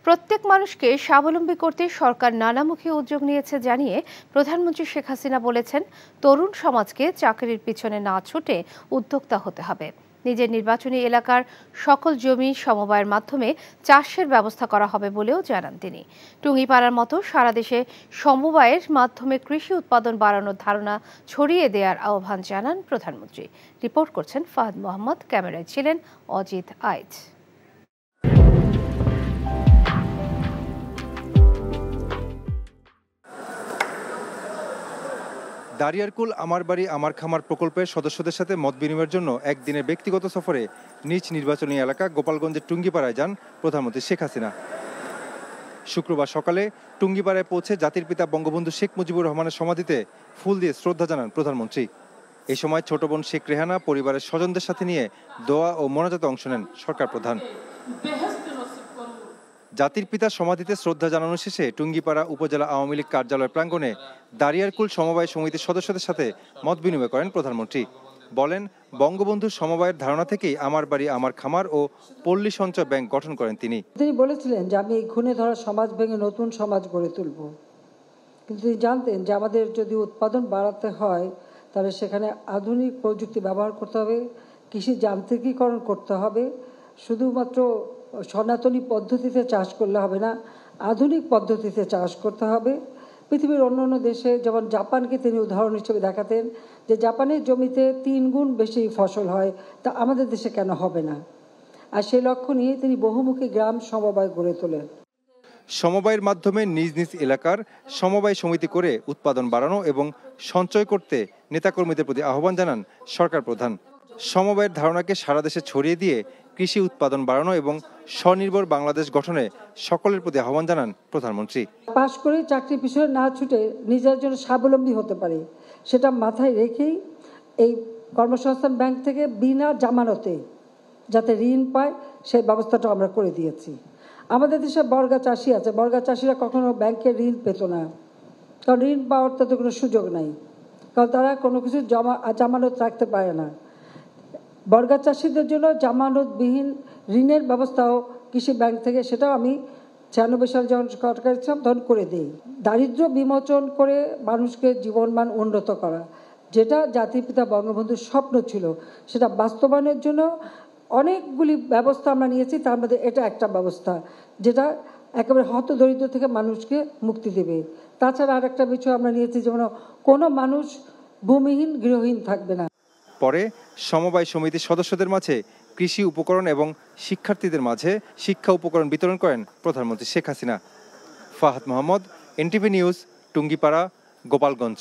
প্রত্যেক মানুষকে স্বাবলম্বী করতে সরকার নানামুখী উদ্যোগ নিয়েছে জানিয়ে প্রধানমন্ত্রী শেখ হাসিনা বলেছেন, তরুণ সমাজকে চাকরির পিছনে না ছুটে উদ্যোক্তা হতে হবে। নিজের নির্বাচনী এলাকার সকল জমি সমবায়ের মাধ্যমে চাষের ব্যবস্থা করা হবে বলেও জানান তিনি। টুঙ্গিপাড়ার মতো সারা দেশে সমবায়ের মাধ্যমে কৃষি উৎপাদন বাড়ানোর ধারণা ছড়িয়ে দেওয়ার আহ্বান জানান প্রধানমন্ত্রী। রিপোর্ট করছেন ফাহাদ মোহাম্মদ, ক্যামেরায় ছিলেন অজিত আইচ। দারিয়ারকুল আমার বাড়ি আমার খামার প্রকল্পের সদস্যদের সাথে মত বিনিময়ের জন্য একদিনের ব্যক্তিগত সফরে নিজ নির্বাচনী এলাকা গোপালগঞ্জের টুঙ্গিপাড়ায় যান প্রধানমন্ত্রী শেখ হাসিনা। শুক্রবার সকালে টুঙ্গিপাড়ায় পৌঁছে জাতির পিতা বঙ্গবন্ধু শেখ মুজিবুর রহমানের সমাধিতে ফুল দিয়ে শ্রদ্ধা জানান প্রধানমন্ত্রী। এই সময় ছোট বোন শেখ রেহানা পরিবারের স্বজনদের সাথে নিয়ে দোয়া ও মোনাজাতে অংশ নেন সরকার প্রধান। জাতির পিতার সমাধিতে শ্রদ্ধা জানানো শেষে টুঙ্গিপাড়া উপজেলা আওয়ামী লীগ কার্যালয় প্রাঙ্গণে দারিয়ারকুল সমবায় সমিতির সদস্যদের সাথে মত বিনিময় করেন প্রধানমন্ত্রী। বলেন, বঙ্গবন্ধুর সমবায়ের ধারণা থেকেই আমার বাড়ি আমার খামার ও পল্লী সঞ্চয় ব্যাংক গঠন করেন তিনি বলেছিলেন যে আমি এই খুনে ধরা সমাজ ভেঙে নতুন সমাজ গড়ে তুলব। কিন্তু তিনি জানতেন যে আমাদের যদি উৎপাদন বাড়াতে হয় তাহলে সেখানে আধুনিক প্রযুক্তি ব্যবহার করতে হবে, কৃষি যান্ত্রিকীকরণ করতে হবে। শুধুমাত্র সনাতনী পদ্ধতিতে চাষ করলে হবে না, আধুনিক পদ্ধতিতে চাষ করতে হবে। পৃথিবীর অন্যান্য দেশে যেমন জাপানকে তিনি উদাহরণ হিসেবে দেখাতেন যে জাপানের জমিতে 3 গুণ বেশি ফসল হয়, তা আমাদের দেশে কেন হবে না। আর সেই লক্ষ্য নিয়ে তিনি বহুমুখী গ্রাম সমবায় গড়ে তোলেন। সমবায়ের মাধ্যমে নিজ নিজ এলাকার সমবায় সমিতি করে উৎপাদন বাড়ানো এবং সঞ্চয় করতে নেতাকর্মীদের প্রতি আহ্বান জানান সরকার প্রধান। সমবায়ের ধারণাকে সারা দেশে ছড়িয়ে দিয়ে কৃষি উৎপাদন বাড়ানো এবং স্বনির্ভর বাংলাদেশ গঠনে সকলের প্রতি আহ্বান জানান প্রধানমন্ত্রী। পাশ করে চাকরির পিছনে না ছুটে নিজের জন্য স্বাবলম্বী হতে পারে, সেটা মাথায় রেখেই এই কর্মসংস্থান ব্যাংক থেকে বিনা জামানতে যাতে ঋণ পায় সেই ব্যবস্থাটা আমরা করে দিয়েছি। আমাদের দেশে বর্গা চাষি আছে, বর্গা চাষিরা কখনো ব্যাংকে ঋণ পেত না, কারণ ঋণ পাওয়ার তো কোনো সুযোগ নাই, কারণ তারা কোনো কিছু জামানত রাখতে পারে না। বর্গা চাষিদের জন্য জামানতবিহীন ঋণের ব্যবস্থাও কৃষি ব্যাংক থেকে, সেটাও আমি 96 সালে যখন সরকার ছিলাম তখন করে দিই। দারিদ্র্য বিমোচন করে মানুষকে জীবনমান উন্নত করা, যেটা জাতির পিতা বঙ্গবন্ধুর স্বপ্ন ছিল, সেটা বাস্তবায়নের জন্য অনেকগুলি ব্যবস্থা আমরা নিয়েছি। তার মধ্যে এটা একটা ব্যবস্থা যেটা একেবারে হতদরিদ্র থেকে মানুষকে মুক্তি দেবে। তাছাড়া আর একটা বিষয় আমরা নিয়েছি, যেমন কোনো মানুষ ভূমিহীন গৃহহীন থাকবে না। পরে সমবায় সমিতির সদস্যদের মাঝে কৃষি উপকরণ এবং শিক্ষার্থীদের মাঝে শিক্ষা উপকরণ বিতরণ করেন প্রধানমন্ত্রী শেখ হাসিনা। Fahad Mohammad, NTV news, Tungipara, Gopalganj.